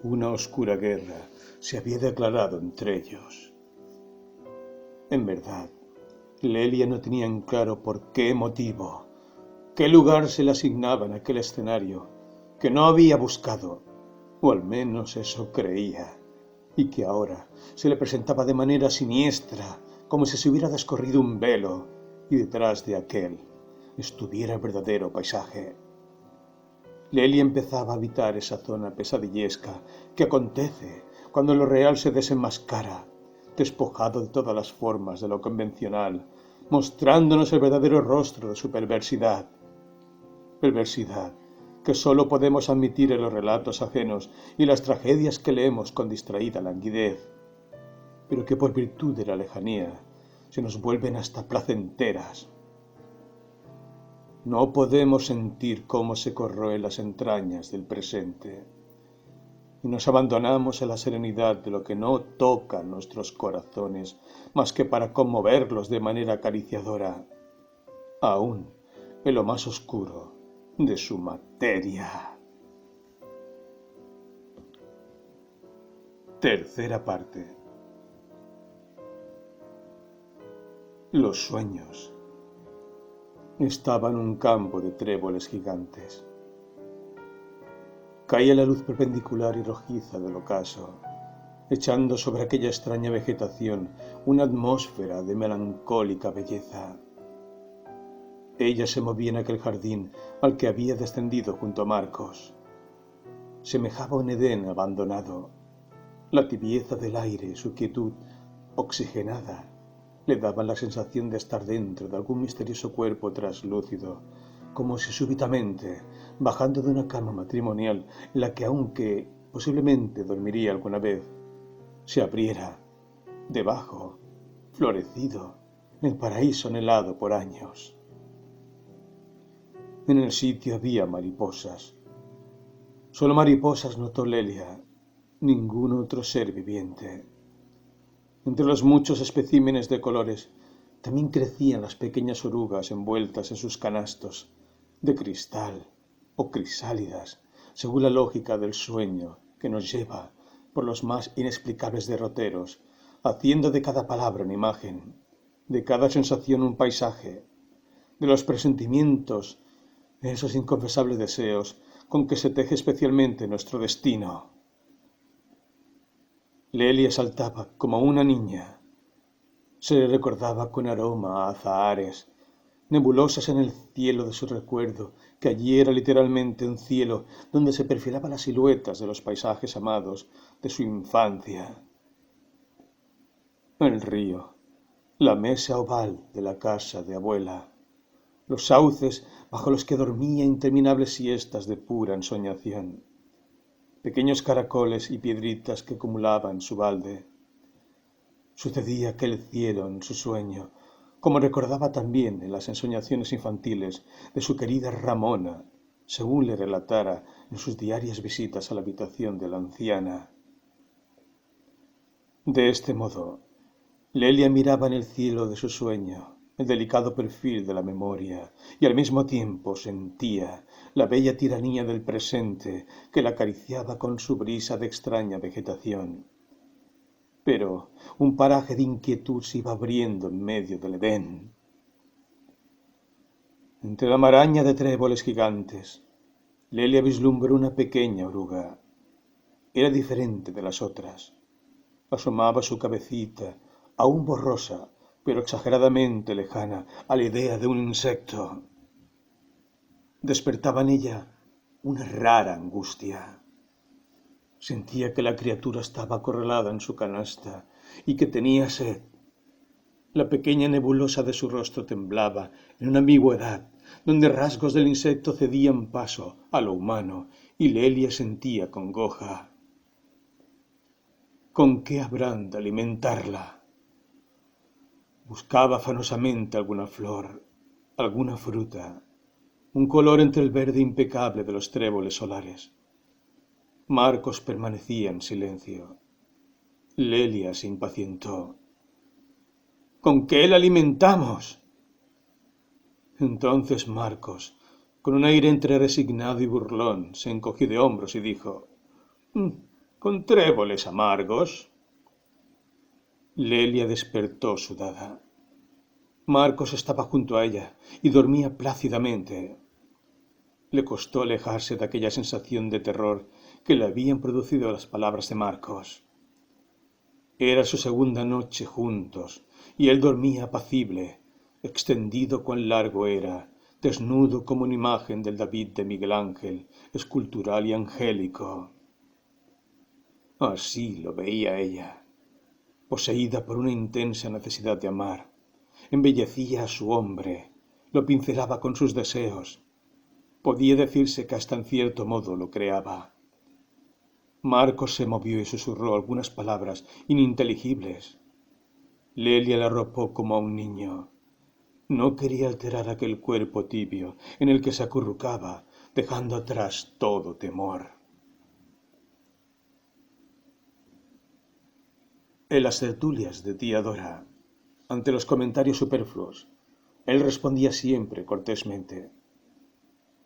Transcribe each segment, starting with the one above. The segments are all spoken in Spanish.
Una oscura guerra se había declarado entre ellos. En verdad, Lelia no tenía en claro por qué motivo, qué lugar se le asignaba en aquel escenario que no había buscado, o al menos eso creía, y que ahora se le presentaba de manera siniestra, como si se hubiera descorrido un velo y detrás de aquel estuviera el verdadero paisaje. Lelia empezaba a habitar esa zona pesadillesca que acontece cuando lo real se desenmascara, despojado de todas las formas de lo convencional, mostrándonos el verdadero rostro de su perversidad. Perversidad que sólo podemos admitir en los relatos ajenos y las tragedias que leemos con distraída languidez, pero que por virtud de la lejanía se nos vuelven hasta placenteras. No podemos sentir cómo se corroen las entrañas del presente y nos abandonamos a la serenidad de lo que no toca nuestros corazones más que para conmoverlos de manera acariciadora, aún en lo más oscuro de su materia. Tercera parte. Los sueños. Estaba en un campo de tréboles gigantes. Caía la luz perpendicular y rojiza del ocaso, echando sobre aquella extraña vegetación una atmósfera de melancólica belleza. Ella se movía en aquel jardín al que había descendido junto a Marcos. Semejaba un Edén abandonado. La tibieza del aire, su quietud oxigenada, le daban la sensación de estar dentro de algún misterioso cuerpo traslúcido, como si súbitamente, bajando de una cama matrimonial en la que aunque posiblemente dormiría alguna vez, se abriera, debajo, florecido, el paraíso anhelado por años. En el sitio había mariposas. Solo mariposas notó Lelia, ningún otro ser viviente. Entre los muchos especímenes de colores, también crecían las pequeñas orugas envueltas en sus canastos, de cristal o crisálidas, según la lógica del sueño que nos lleva por los más inexplicables derroteros, haciendo de cada palabra una imagen, de cada sensación un paisaje, de los presentimientos, esos inconfesables deseos con que se teje especialmente nuestro destino. Lelia saltaba como una niña. Se le recordaba con aroma a azahares, nebulosas en el cielo de su recuerdo, que allí era literalmente un cielo donde se perfilaban las siluetas de los paisajes amados de su infancia. El río, la mesa oval de la casa de abuela, los sauces bajo los que dormía interminables siestas de pura ensoñación, pequeños caracoles y piedritas que acumulaban su balde. Sucedía aquel cielo en su sueño, como recordaba también en las ensoñaciones infantiles de su querida Ramona, según le relatara en sus diarias visitas a la habitación de la anciana. De este modo, Lelia miraba en el cielo de su sueño el delicado perfil de la memoria y al mismo tiempo sentía la bella tiranía del presente que la acariciaba con su brisa de extraña vegetación. Pero un paraje de inquietud se iba abriendo en medio del Edén. Entre la maraña de tréboles gigantes, Lelia vislumbró una pequeña oruga. Era diferente de las otras. Asomaba su cabecita, aún borrosa, pero exageradamente lejana a la idea de un insecto. Despertaba en ella una rara angustia. Sentía que la criatura estaba acorralada en su canasta y que tenía sed. La pequeña nebulosa de su rostro temblaba en una ambigüedad donde rasgos del insecto cedían paso a lo humano y Lelia sentía congoja. ¿Con qué habrán de alimentarla? Buscaba afanosamente alguna flor, alguna fruta, un color entre el verde impecable de los tréboles solares. Marcos permanecía en silencio. Lelia se impacientó. ¿Con qué la alimentamos? Entonces Marcos, con un aire entre resignado y burlón, se encogió de hombros y dijo: con tréboles amargos. Lelia despertó sudada. Marcos estaba junto a ella y dormía plácidamente. Le costó alejarse de aquella sensación de terror que le habían producido las palabras de Marcos. Era su segunda noche juntos y él dormía apacible, extendido cuán largo era, desnudo como una imagen del David de Miguel Ángel, escultural y angélico. Así lo veía ella, poseída por una intensa necesidad de amar. Embellecía a su hombre, lo pincelaba con sus deseos. Podía decirse que hasta en cierto modo lo creaba. Marcos se movió y susurró algunas palabras ininteligibles. Lelia le arropó como a un niño. No quería alterar aquel cuerpo tibio en el que se acurrucaba, dejando atrás todo temor. En las tertulias de tía Dora, ante los comentarios superfluos, él respondía siempre cortésmente.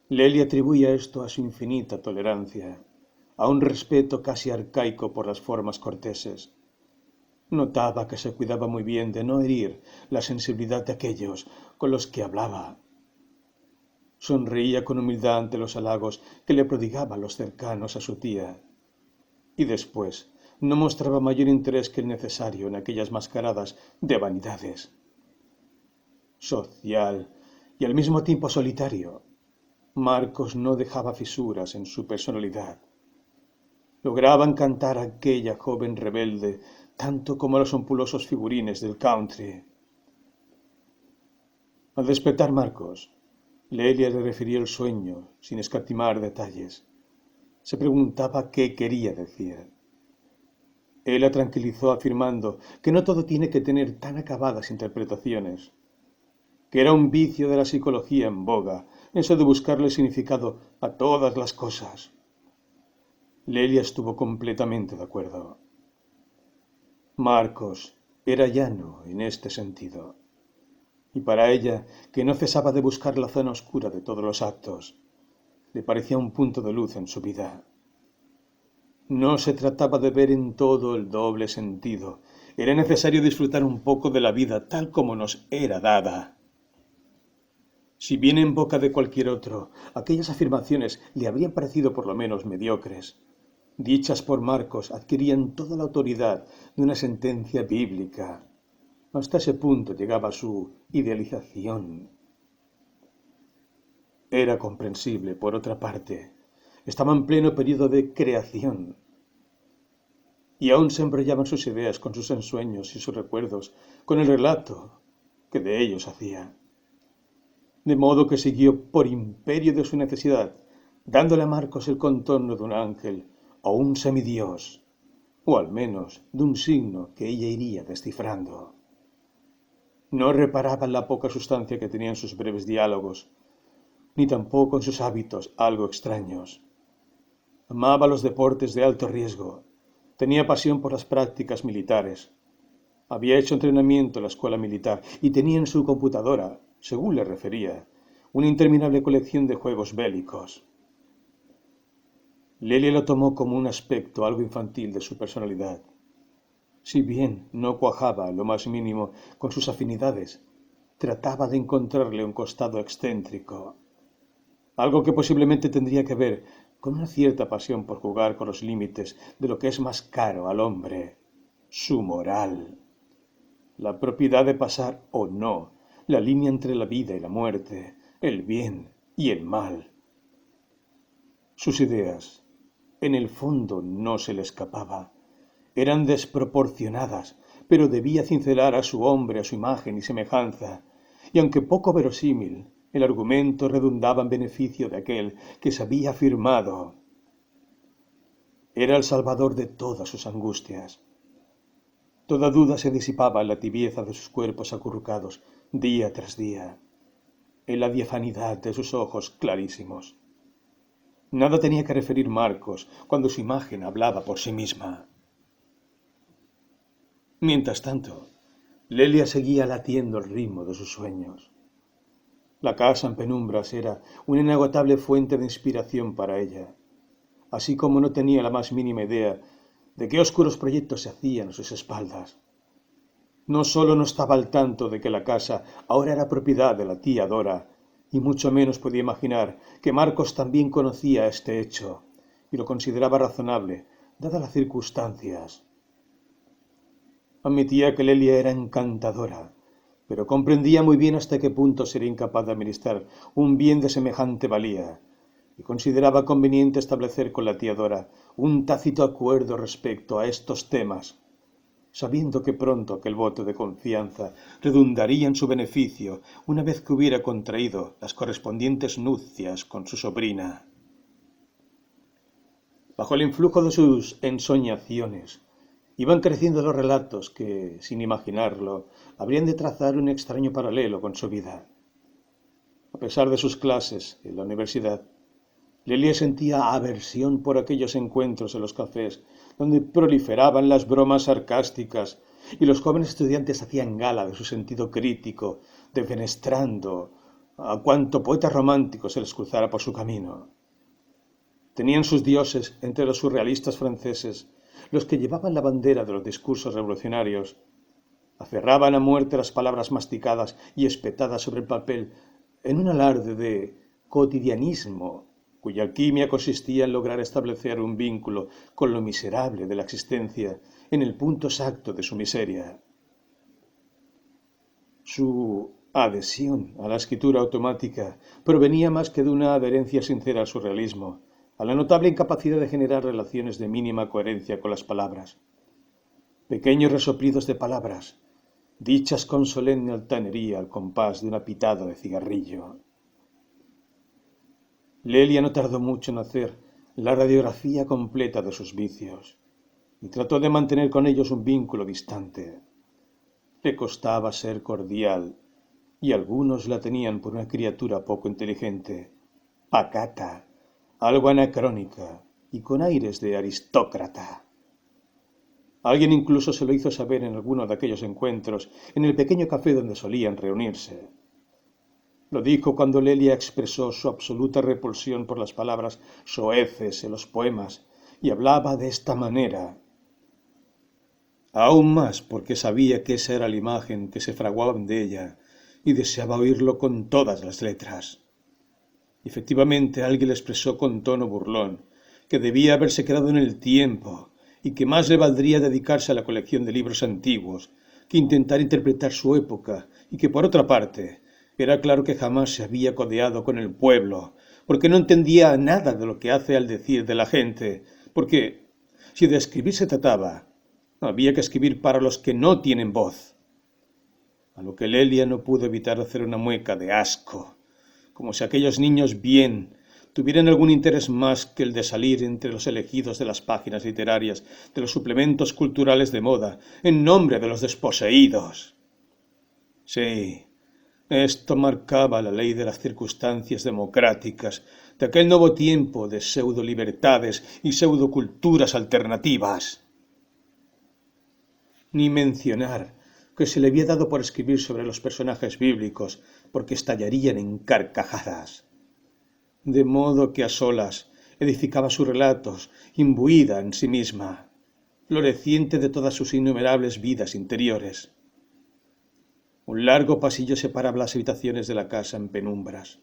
Lelia atribuía esto a su infinita tolerancia, a un respeto casi arcaico por las formas corteses. Notaba que se cuidaba muy bien de no herir la sensibilidad de aquellos con los que hablaba. Sonreía con humildad ante los halagos que le prodigaban los cercanos a su tía, y después no mostraba mayor interés que el necesario en aquellas mascaradas de vanidades. Social y al mismo tiempo solitario, Marcos no dejaba fisuras en su personalidad. Lograba encantar a aquella joven rebelde tanto como a los ampulosos figurines del country. Al despertar Marcos, Lelia le refirió el sueño sin escatimar detalles. Se preguntaba qué quería decir. Él la tranquilizó afirmando que no todo tiene que tener tan acabadas interpretaciones, que era un vicio de la psicología en boga, eso de buscarle significado a todas las cosas. Lelia estuvo completamente de acuerdo. Marcos era llano en este sentido, y para ella, que no cesaba de buscar la zona oscura de todos los actos, le parecía un punto de luz en su vida. No se trataba de ver en todo el doble sentido, era necesario disfrutar un poco de la vida tal como nos era dada. Si bien en boca de cualquier otro, aquellas afirmaciones le habrían parecido por lo menos mediocres, dichas por Marcos adquirían toda la autoridad de una sentencia bíblica. Hasta ese punto llegaba su idealización. Era comprensible, por otra parte. Estaba en pleno período de creación. Y aún se embrollaban sus ideas con sus ensueños y sus recuerdos, con el relato que de ellos hacía. De modo que siguió por imperio de su necesidad, dándole a Marcos el contorno de un ángel o un semidios, o al menos de un signo que ella iría descifrando. No reparaba en la poca sustancia que tenían sus breves diálogos, ni tampoco en sus hábitos algo extraños. Amaba los deportes de alto riesgo, tenía pasión por las prácticas militares. Había hecho entrenamiento en la escuela militar y tenía en su computadora, según le refería, una interminable colección de juegos bélicos. Lelia lo tomó como un aspecto algo infantil de su personalidad. Si bien no cuajaba lo más mínimo con sus afinidades, trataba de encontrarle un costado excéntrico, algo que posiblemente tendría que ver con una cierta pasión por jugar con los límites de lo que es más caro al hombre, su moral, la propiedad de pasar o no la línea entre la vida y la muerte, el bien y el mal. Sus ideas, en el fondo no se le escapaba, eran desproporcionadas, pero debía cincelar a su hombre a su imagen y semejanza, y aunque poco verosímil, el argumento redundaba en beneficio de aquel que se había afirmado. Era el salvador de todas sus angustias. Toda duda se disipaba en la tibieza de sus cuerpos acurrucados día tras día, en la diafanidad de sus ojos clarísimos. Nada tenía que referir Marcos cuando su imagen hablaba por sí misma. Mientras tanto, Lelia seguía latiendo el ritmo de sus sueños. La casa en penumbras era una inagotable fuente de inspiración para ella, así como no tenía la más mínima idea de qué oscuros proyectos se hacían a sus espaldas. No solo no estaba al tanto de que la casa ahora era propiedad de la tía Dora, y mucho menos podía imaginar que Marcos también conocía este hecho, y lo consideraba razonable, dadas las circunstancias. Admitía que Lelia era encantadora, pero comprendía muy bien hasta qué punto sería incapaz de administrar un bien de semejante valía, y consideraba conveniente establecer con la tía Dora un tácito acuerdo respecto a estos temas, sabiendo que pronto aquel voto de confianza redundaría en su beneficio una vez que hubiera contraído las correspondientes nupcias con su sobrina. Bajo el influjo de sus ensoñaciones, iban creciendo los relatos que, sin imaginarlo, habrían de trazar un extraño paralelo con su vida. A pesar de sus clases en la universidad, Lelia sentía aversión por aquellos encuentros en los cafés donde proliferaban las bromas sarcásticas y los jóvenes estudiantes hacían gala de su sentido crítico, defenestrando a cuanto poeta romántico se les cruzara por su camino. Tenían sus dioses entre los surrealistas franceses, los que llevaban la bandera de los discursos revolucionarios, aferraban a muerte las palabras masticadas y espetadas sobre el papel en un alarde de cotidianismo cuya alquimia consistía en lograr establecer un vínculo con lo miserable de la existencia en el punto exacto de su miseria. Su adhesión a la escritura automática provenía más que de una adherencia sincera al surrealismo, a la notable incapacidad de generar relaciones de mínima coherencia con las palabras. Pequeños resoplidos de palabras, dichas con solemne altanería al compás de una pitada de cigarrillo. Lelia no tardó mucho en hacer la radiografía completa de sus vicios y trató de mantener con ellos un vínculo distante. Le costaba ser cordial y algunos la tenían por una criatura poco inteligente, pacata, algo anacrónica y con aires de aristócrata. Alguien incluso se lo hizo saber en alguno de aquellos encuentros en el pequeño café donde solían reunirse. Lo dijo cuando Lelia expresó su absoluta repulsión por las palabras soeces en los poemas y hablaba de esta manera. Aún más porque sabía que esa era la imagen que se fraguaban de ella y deseaba oírlo con todas las letras. Efectivamente, alguien le expresó con tono burlón que debía haberse quedado en el tiempo y que más le valdría dedicarse a la colección de libros antiguos que intentar interpretar su época y que, por otra parte, era claro que jamás se había codeado con el pueblo, porque no entendía nada de lo que hace al decir de la gente, porque, si de escribir se trataba, había que escribir para los que no tienen voz. A lo que Lelia no pudo evitar hacer una mueca de asco, como si aquellos niños bien tuvieran algún interés más que el de salir entre los elegidos de las páginas literarias, de los suplementos culturales de moda, en nombre de los desposeídos. Sí, esto marcaba la ley de las circunstancias democráticas, de aquel nuevo tiempo de pseudo-libertades y pseudo-culturas alternativas. Ni mencionar que se le había dado por escribir sobre los personajes bíblicos, porque estallarían en carcajadas. De modo que a solas edificaba sus relatos, imbuida en sí misma, floreciente de todas sus innumerables vidas interiores. Un largo pasillo separaba las habitaciones de la casa en penumbras.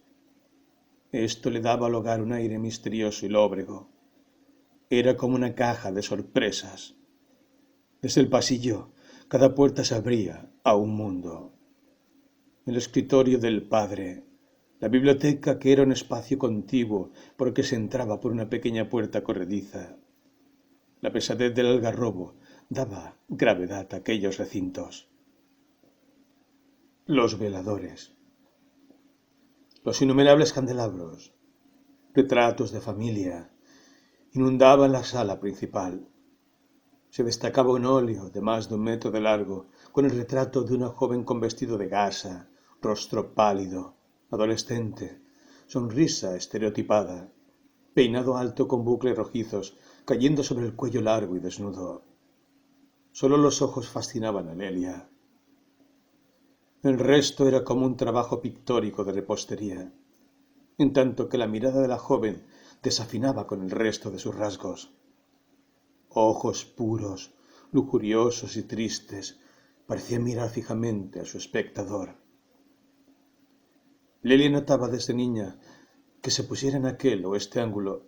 Esto le daba al hogar un aire misterioso y lóbrego. Era como una caja de sorpresas. Desde el pasillo, cada puerta se abría a un mundo. El escritorio del padre, la biblioteca, que era un espacio contiguo por el que se entraba por una pequeña puerta corrediza. La pesadez del algarrobo daba gravedad a aquellos recintos. Los veladores, los innumerables candelabros, retratos de familia, inundaban la sala principal. Se destacaba un óleo de más de 1 metro de largo, con el retrato de una joven con vestido de gasa, rostro pálido, adolescente, sonrisa estereotipada, peinado alto con bucles rojizos, cayendo sobre el cuello largo y desnudo. Solo los ojos fascinaban a Lelia. El resto era como un trabajo pictórico de repostería, en tanto que la mirada de la joven desafinaba con el resto de sus rasgos. ojos puros, lujuriosos y tristes, parecían mirar fijamente a su espectador. Lelia notaba desde niña que se pusiera en aquel o este ángulo,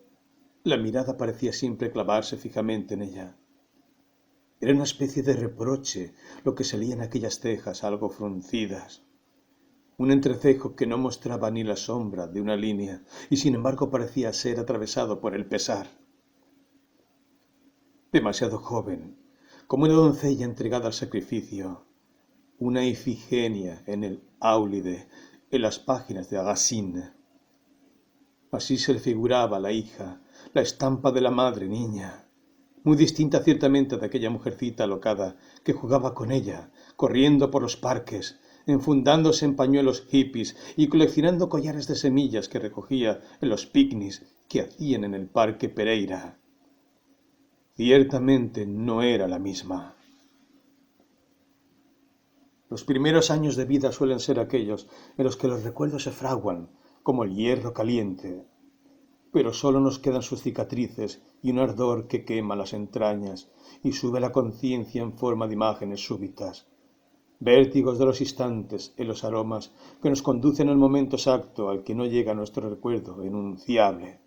la mirada parecía siempre clavarse fijamente en ella. Era una especie de reproche lo que salía en aquellas cejas algo fruncidas, un entrecejo que no mostraba ni la sombra de una línea y sin embargo parecía ser atravesado por el pesar. Demasiado joven, como una doncella entregada al sacrificio, una Ifigenia en el Áulide, en las páginas de Agassiz. Así se le figuraba a la hija, la estampa de la madre niña, muy distinta ciertamente de aquella mujercita alocada que jugaba con ella, corriendo por los parques, enfundándose en pañuelos hippies y coleccionando collares de semillas que recogía en los picnics que hacían en el Parque Pereira. Ciertamente no era la misma. Los primeros años de vida suelen ser aquellos en los que los recuerdos se fraguan como el hierro caliente, pero solo nos quedan sus cicatrices y un ardor que quema las entrañas y sube la conciencia en forma de imágenes súbitas, vértigos de los instantes en los aromas que nos conducen al momento exacto al que no llega nuestro recuerdo enunciable.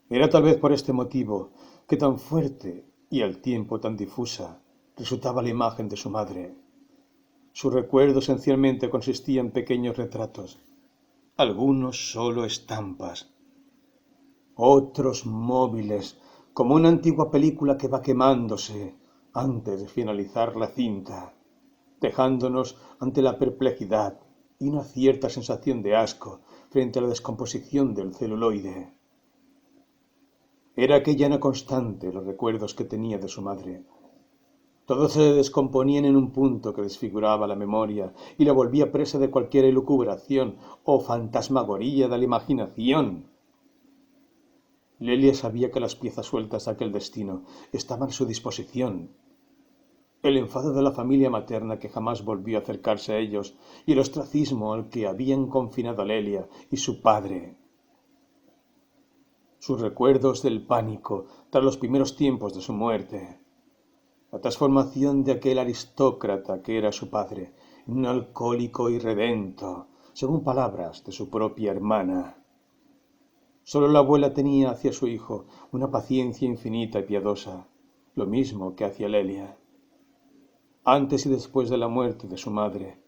Era tal vez por este motivo que tan fuerte y al tiempo tan difusa resultaba la imagen de su madre. Su recuerdo esencialmente consistía en pequeños retratos, algunos solo estampas, otros móviles, como una antigua película que va quemándose antes de finalizar la cinta, dejándonos ante la perplejidad y una cierta sensación de asco frente a la descomposición del celuloide. Era aquella una constante los recuerdos que tenía de su madre. Todos se descomponían en un punto que desfiguraba la memoria y la volvía presa de cualquier elucubración o fantasmagoría de la imaginación. Lelia sabía que las piezas sueltas de aquel destino estaban a su disposición. El enfado de la familia materna que jamás volvió a acercarse a ellos y el ostracismo al que habían confinado a Lelia y su padre. Sus recuerdos del pánico tras los primeros tiempos de su muerte. La transformación de aquel aristócrata que era su padre en un alcohólico irredento, según palabras de su propia hermana. Solo la abuela tenía hacia su hijo una paciencia infinita y piadosa, lo mismo que hacia Lelia. Antes y después de la muerte de su madre,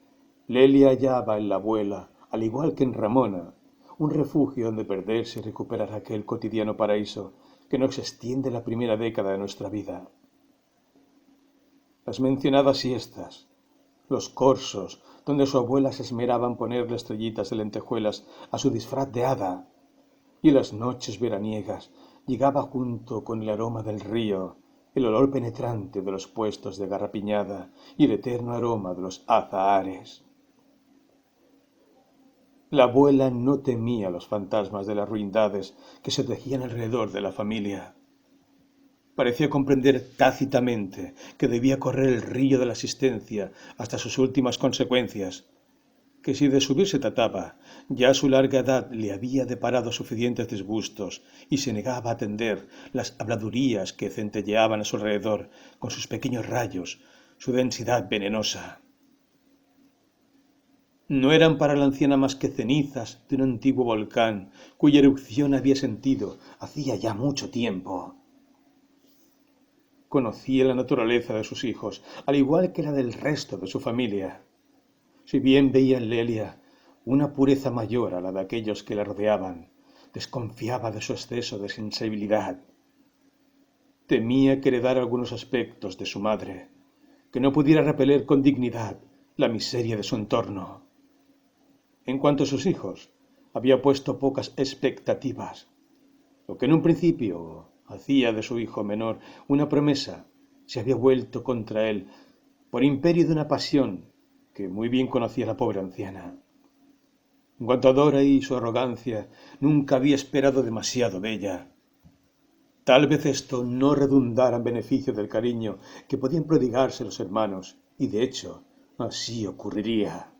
Lelia hallaba en la abuela, al igual que en Ramona, un refugio donde perderse y recuperar aquel cotidiano paraíso que nos extiende la primera década de nuestra vida. Las mencionadas siestas, los corsos, donde su abuela se esmeraba en ponerle estrellitas de lentejuelas a su disfraz de hada, y en las noches veraniegas llegaba junto con el aroma del río, el olor penetrante de los puestos de garrapiñada y el eterno aroma de los azahares. La abuela no temía los fantasmas de las ruindades que se tejían alrededor de la familia. Parecía comprender tácitamente que debía correr el río de la existencia hasta sus últimas consecuencias, que si de subir se trataba, ya su larga edad le había deparado suficientes disgustos y se negaba a atender las habladurías que centelleaban a su alrededor con sus pequeños rayos, su densidad venenosa. No eran para la anciana más que cenizas de un antiguo volcán cuya erupción había sentido hacía ya mucho tiempo. Conocía la naturaleza de sus hijos, al igual que la del resto de su familia. Si bien veía en Lelia una pureza mayor a la de aquellos que la rodeaban, desconfiaba de su exceso de sensibilidad. Temía que heredara algunos aspectos de su madre, que no pudiera repeler con dignidad la miseria de su entorno. En cuanto a sus hijos, había puesto pocas expectativas. Lo que en un principio hacía de su hijo menor una promesa, se había vuelto contra él por imperio de una pasión que muy bien conocía la pobre anciana. En cuanto a Dora y su arrogancia, nunca había esperado demasiado de ella. Tal vez esto no redundara en beneficio del cariño que podían prodigarse los hermanos, y de hecho, así ocurriría.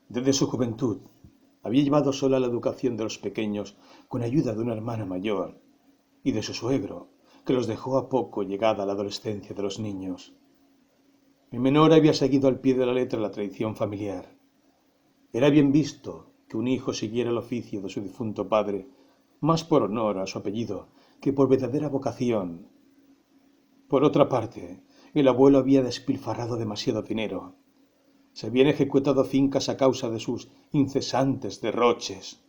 Desde su juventud, había llevado sola la educación de los pequeños con ayuda de una hermana mayor, y de su suegro, que los dejó a poco llegada la adolescencia de los niños. El menor había seguido al pie de la letra la tradición familiar. Era bien visto que un hijo siguiera el oficio de su difunto padre, más por honor a su apellido que por verdadera vocación. Por otra parte, el abuelo había despilfarrado demasiado dinero. Se habían ejecutado fincas a causa de sus incesantes derroches.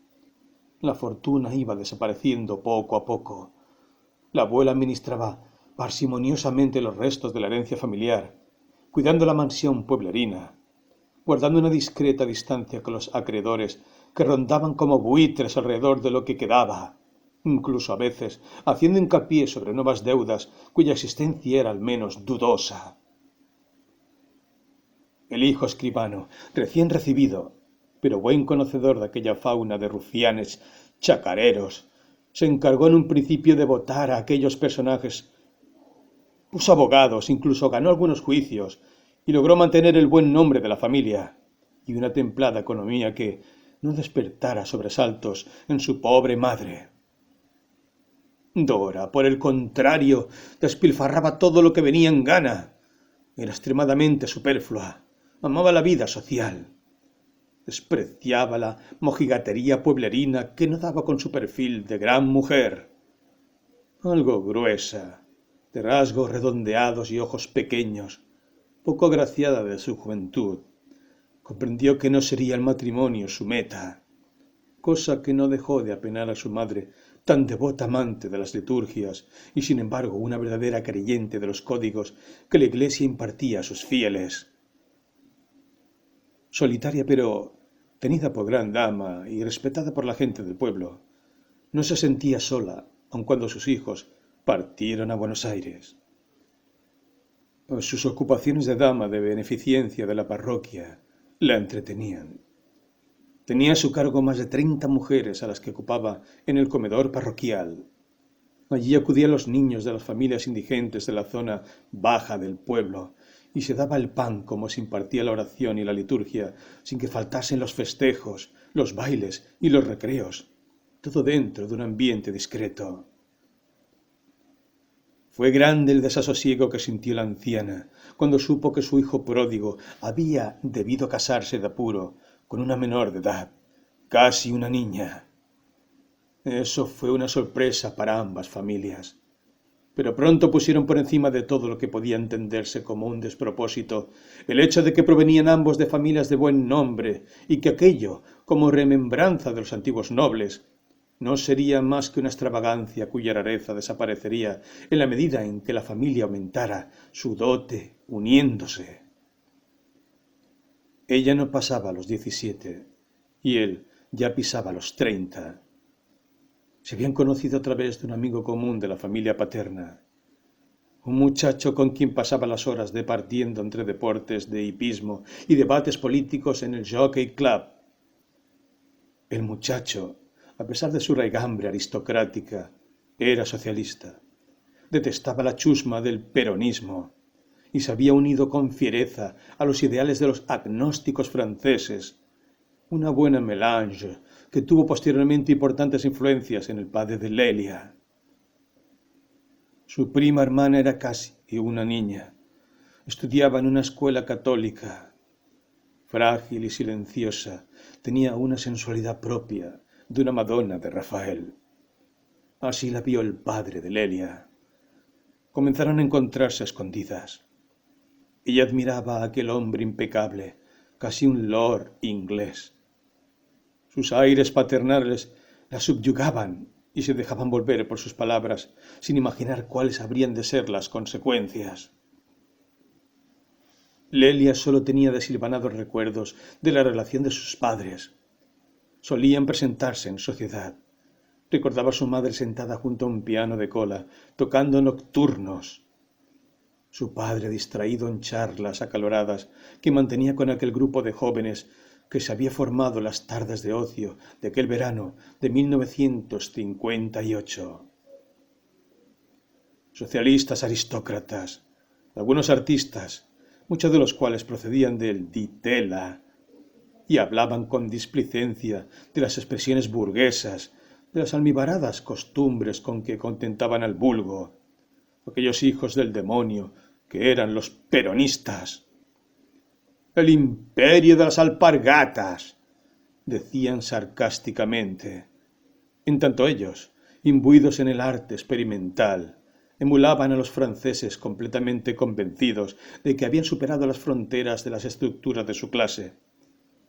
La fortuna iba desapareciendo poco a poco. La abuela administraba parsimoniosamente los restos de la herencia familiar, cuidando la mansión pueblerina, guardando una discreta distancia con los acreedores que rondaban como buitres alrededor de lo que quedaba, incluso a veces haciendo hincapié sobre nuevas deudas cuya existencia era al menos dudosa. El hijo escribano, recién recibido, pero buen conocedor de aquella fauna de rufianes chacareros, se encargó en un principio de votar a aquellos personajes. Puso abogados, incluso ganó algunos juicios, y logró mantener el buen nombre de la familia, y una templada economía que no despertara sobresaltos en su pobre madre. Dora, por el contrario, despilfarraba todo lo que venía en gana. Era extremadamente superflua. Amaba la vida social. Despreciaba la mojigatería pueblerina que no daba con su perfil de gran mujer. Algo gruesa, de rasgos redondeados y ojos pequeños, poco agraciada de su juventud, comprendió que no sería el matrimonio su meta, cosa que no dejó de apenar a su madre, tan devota amante de las liturgias y sin embargo una verdadera creyente de los códigos que la Iglesia impartía a sus fieles. Solitaria pero tenida por gran dama y respetada por la gente del pueblo, no se sentía sola, aun cuando sus hijos partieron a Buenos Aires. Sus ocupaciones de dama de beneficencia de la parroquia la entretenían. Tenía a su cargo más de 30 mujeres a las que ocupaba en el comedor parroquial. Allí acudían los niños de las familias indigentes de la zona baja del pueblo y se daba el pan como se impartía la oración y la liturgia, sin que faltasen los festejos, los bailes y los recreos, todo dentro de un ambiente discreto. Fue grande el desasosiego que sintió la anciana cuando supo que su hijo pródigo había debido casarse de apuro con una menor de edad, casi una niña. Eso fue una sorpresa para ambas familias, pero pronto pusieron por encima de todo lo que podía entenderse como un despropósito el hecho de que provenían ambos de familias de buen nombre y que aquello, como remembranza de los antiguos nobles, no sería más que una extravagancia cuya rareza desaparecería en la medida en que la familia aumentara su dote uniéndose. Ella no pasaba los 17 y él ya pisaba los 30. Se habían conocido a través de un amigo común de la familia paterna, un muchacho con quien pasaba las horas departiendo entre deportes de hipismo y debates políticos en el Jockey Club. El muchacho, a pesar de su raigambre aristocrática, era socialista. Detestaba la chusma del peronismo y se había unido con fiereza a los ideales de los agnósticos franceses, una buena melange que tuvo posteriormente importantes influencias en el padre de Lelia. Su prima hermana era casi una niña. Estudiaba en una escuela católica. Frágil y silenciosa, tenía una sensualidad propia de una Madonna de Rafael. Así la vio el padre de Lelia. Comenzaron a encontrarse a escondidas. Ella admiraba a aquel hombre impecable, casi un lord inglés. Sus aires paternales la subyugaban y se dejaban volver por sus palabras, sin imaginar cuáles habrían de ser las consecuencias. Lelia solo tenía desilvanados recuerdos de la relación de sus padres. Solían presentarse en sociedad. Recordaba a su madre sentada junto a un piano de cola, tocando nocturnos. Su padre distraído en charlas acaloradas que mantenía con aquel grupo de jóvenes que se había formado las tardes de ocio de aquel verano de 1958. Socialistas aristócratas, algunos artistas, muchos de los cuales procedían del Di Tella y hablaban con displicencia de las expresiones burguesas de las almibaradas costumbres con que contentaban al vulgo, aquellos hijos del demonio que eran los peronistas. El imperio de las alpargatas, decían sarcásticamente, en tanto ellos, imbuidos en el arte experimental, emulaban a los franceses completamente convencidos de que habían superado las fronteras de las estructuras de su clase,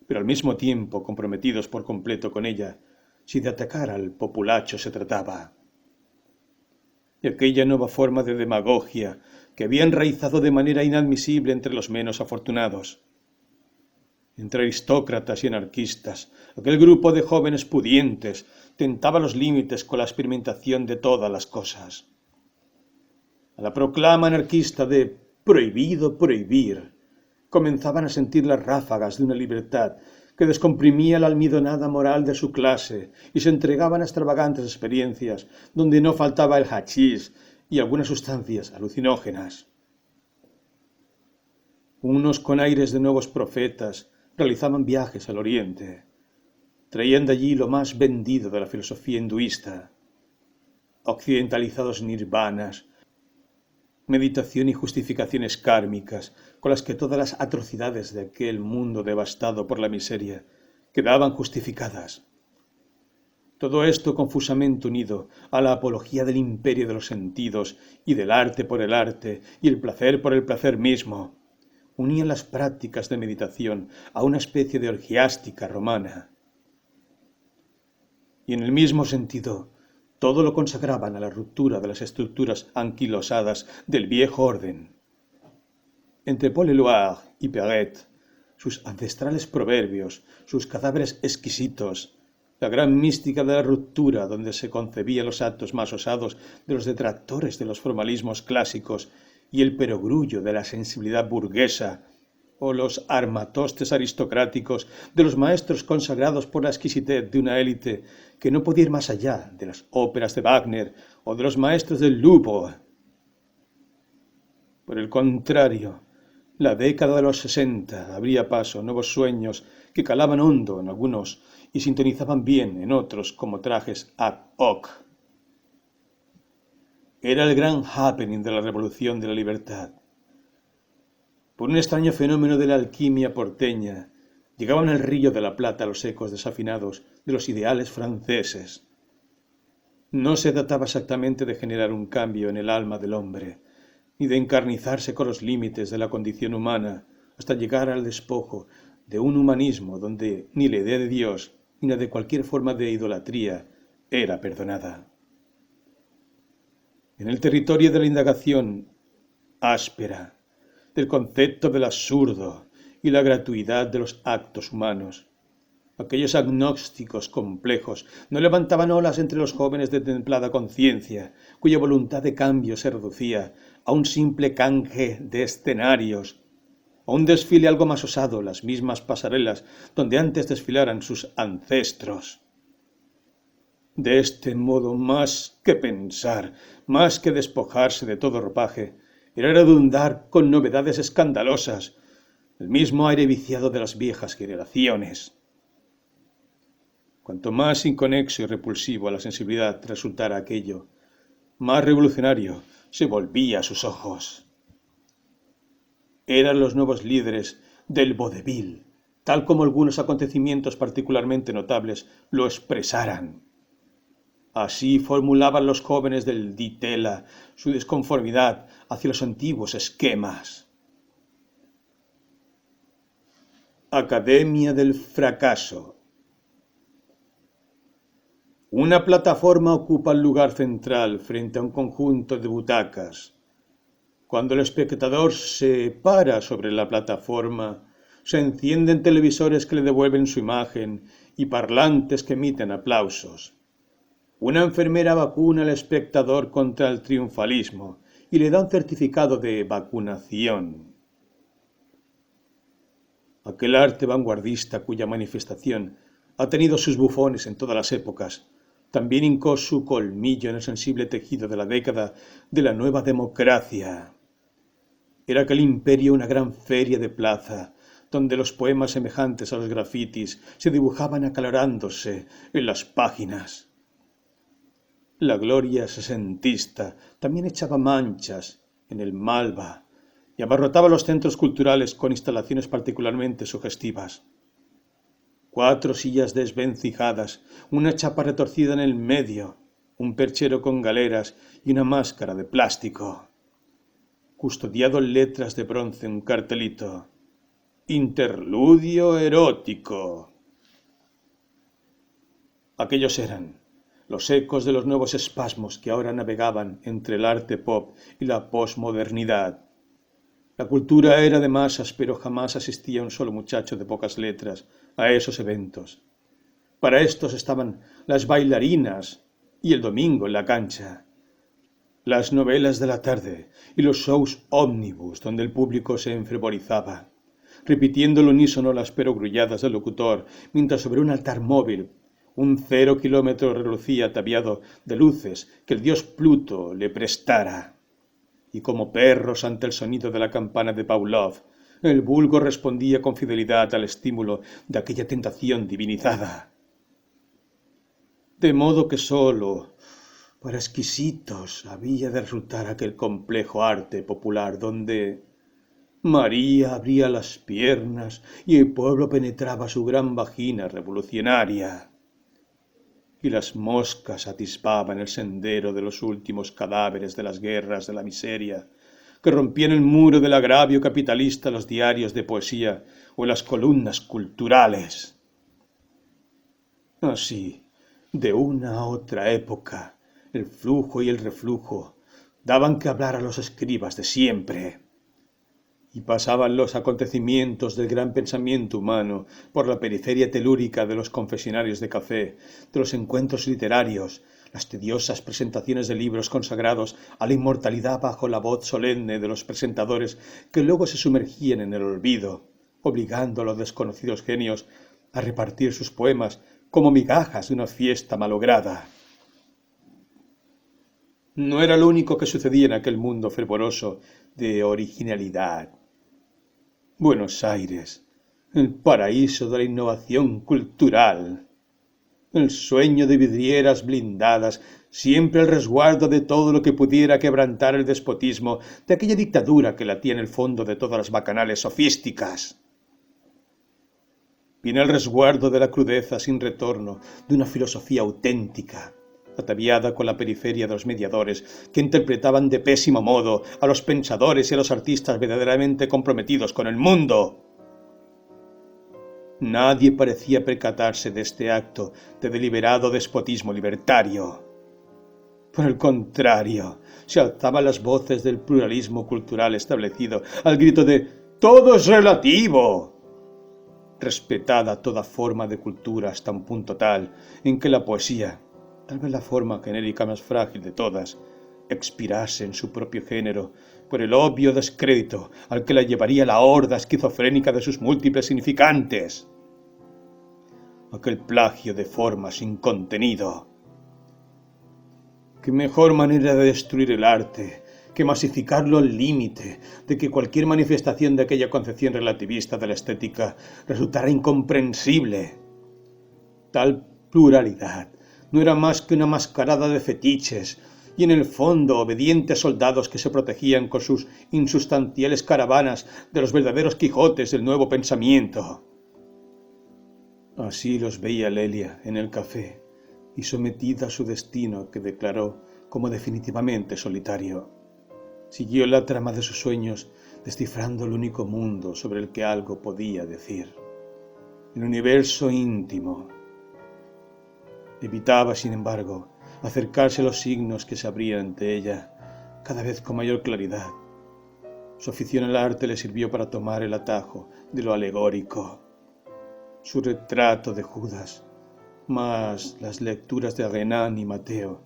pero al mismo tiempo comprometidos por completo con ella, si de atacar al populacho se trataba. Y aquella nueva forma de demagogia que había enraizado de manera inadmisible entre los menos afortunados. Entre aristócratas y anarquistas, aquel grupo de jóvenes pudientes tentaba los límites con la experimentación de todas las cosas. A la proclama anarquista de prohibido prohibir, comenzaban a sentir las ráfagas de una libertad que descomprimía la almidonada moral de su clase y se entregaban a extravagantes experiencias donde no faltaba el hachís y algunas sustancias alucinógenas. Unos con aires de nuevos profetas realizaban viajes al oriente, traían de allí lo más vendido de la filosofía hinduista, occidentalizados nirvanas, meditación y justificaciones kármicas con las que todas las atrocidades de aquel mundo devastado por la miseria quedaban justificadas. Todo esto confusamente unido a la apología del imperio de los sentidos y del arte por el arte y el placer por el placer mismo, unían las prácticas de meditación a una especie de orgiástica romana. Y en el mismo sentido, todo lo consagraban a la ruptura de las estructuras anquilosadas del viejo orden. Entre Paul Éluard y Perret, sus ancestrales proverbios, sus cadáveres exquisitos, la gran mística de la ruptura donde se concebían los actos más osados de los detractores de los formalismos clásicos y el perogrullo de la sensibilidad burguesa, o los armatostes aristocráticos de los maestros consagrados por la exquisitez de una élite que no podía ir más allá de las óperas de Wagner o de los maestros del Louvre. Por el contrario, la década de los 60 abría paso a nuevos sueños que calaban hondo en algunos y sintonizaban bien en otros como trajes ad hoc. Era el gran happening de la revolución de la libertad. Por un extraño fenómeno de la alquimia porteña, llegaban al Río de la Plata los ecos desafinados de los ideales franceses. No se trataba exactamente de generar un cambio en el alma del hombre, ni de encarnizarse con los límites de la condición humana hasta llegar al despojo de un humanismo donde ni la idea de Dios ni la de cualquier forma de idolatría era perdonada. En el territorio de la indagación áspera, del concepto del absurdo y la gratuidad de los actos humanos, aquellos agnósticos complejos no levantaban olas entre los jóvenes de templada conciencia, cuya voluntad de cambio se reducía a un simple canje de escenarios, a un desfile algo más osado, las mismas pasarelas donde antes desfilaran sus ancestros. De este modo, más que pensar, más que despojarse de todo ropaje, era redundar con novedades escandalosas, el mismo aire viciado de las viejas generaciones. Cuanto más inconexo y repulsivo a la sensibilidad resultara aquello, más revolucionario se volvía a sus ojos. Eran los nuevos líderes del vodevil, tal como algunos acontecimientos particularmente notables lo expresaran. Así formulaban los jóvenes del Di Tella su desconformidad hacia los antiguos esquemas. Academia del fracaso. Una plataforma ocupa el lugar central frente a un conjunto de butacas. Cuando el espectador se para sobre la plataforma, se encienden televisores que le devuelven su imagen y parlantes que emiten aplausos. Una enfermera vacuna al espectador contra el triunfalismo y le da un certificado de vacunación. Aquel arte vanguardista cuya manifestación ha tenido sus bufones en todas las épocas, también hincó su colmillo en el sensible tejido de la década de la nueva democracia. Era aquel imperio una gran feria de plaza, donde los poemas semejantes a los grafitis se dibujaban acalorándose en las páginas. La gloria sesentista también echaba manchas en el Malva y abarrotaba los centros culturales con instalaciones particularmente sugestivas. 4 sillas desvencijadas, una chapa retorcida en el medio, un perchero con galeras y una máscara de plástico. Custodiado en letras de bronce un cartelito: Interludio erótico. Aquellos eran los ecos de los nuevos espasmos que ahora navegaban entre el arte pop y la posmodernidad. La cultura era de masas, pero jamás asistía un solo muchacho de pocas letras a esos eventos. Para estos estaban las bailarinas y el domingo en la cancha, las novelas de la tarde y los shows ómnibus donde el público se enfervorizaba, repitiendo al unísono las perogrulladas del locutor, mientras sobre un altar móvil un 0 kilómetro relucía ataviado de luces que el dios Pluto le prestara. Y como perros ante el sonido de la campana de Pavlov, el vulgo respondía con fidelidad al estímulo de aquella tentación divinizada. De modo que sólo para exquisitos había de resultar aquel complejo arte popular donde María abría las piernas y el pueblo penetraba su gran vagina revolucionaria, y las moscas atisbaban el sendero de los últimos cadáveres de las guerras de la miseria, que rompían el muro del agravio capitalista en los diarios de poesía o en las columnas culturales. Así, de una a otra época, el flujo y el reflujo daban que hablar a los escribas de siempre, y pasaban los acontecimientos del gran pensamiento humano por la periferia telúrica de los confesionarios de café, de los encuentros literarios, las tediosas presentaciones de libros consagrados a la inmortalidad bajo la voz solemne de los presentadores que luego se sumergían en el olvido, obligando a los desconocidos genios a repartir sus poemas como migajas de una fiesta malograda. No era lo único que sucedía en aquel mundo fervoroso de originalidad. Buenos Aires, el paraíso de la innovación cultural, el sueño de vidrieras blindadas, siempre el resguardo de todo lo que pudiera quebrantar el despotismo de aquella dictadura que latía en el fondo de todas las bacanales sofísticas. Viene el resguardo de la crudeza sin retorno, de una filosofía auténtica, ataviada con la periferia de los mediadores, que interpretaban de pésimo modo a los pensadores y a los artistas verdaderamente comprometidos con el mundo. Nadie parecía percatarse de este acto de deliberado despotismo libertario. Por el contrario, se alzaban las voces del pluralismo cultural establecido al grito de «¡Todo es relativo!», respetada toda forma de cultura hasta un punto tal en que la poesía, tal vez la forma genérica más frágil de todas, expirase en su propio género por el obvio descrédito al que la llevaría la horda esquizofrénica de sus múltiples significantes. Aquel plagio de forma sin contenido. ¿Qué mejor manera de destruir el arte que masificarlo al límite de que cualquier manifestación de aquella concepción relativista de la estética resultara incomprensible? Tal pluralidad no era más que una mascarada de fetiches, y en el fondo obedientes soldados que se protegían con sus insustanciales caravanas de los verdaderos Quijotes del nuevo pensamiento. Así los veía Lelia en el café, y sometida a su destino que declaró como definitivamente solitario. Siguió la trama de sus sueños, descifrando el único mundo sobre el que algo podía decir. El universo íntimo. Evitaba, sin embargo, acercarse a los signos que se abrían ante ella, cada vez con mayor claridad. Su afición al arte le sirvió para tomar el atajo de lo alegórico. Su retrato de Judas, más las lecturas de Renan y Mateo,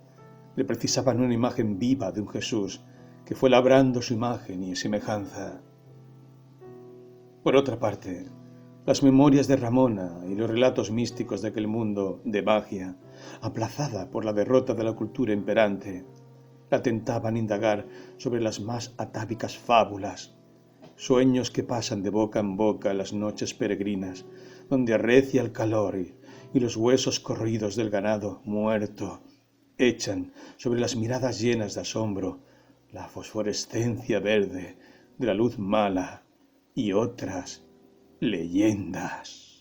le precisaban una imagen viva de un Jesús que fue labrando su imagen y semejanza. Por otra parte, las memorias de Ramona y los relatos místicos de aquel mundo de magia, aplazada por la derrota de la cultura imperante, la tentaban indagar sobre las más atávicas fábulas, sueños que pasan de boca en boca en las noches peregrinas, donde arrecia el calor y los huesos corroídos del ganado muerto echan sobre las miradas llenas de asombro la fosforescencia verde de la luz mala y otras leyendas.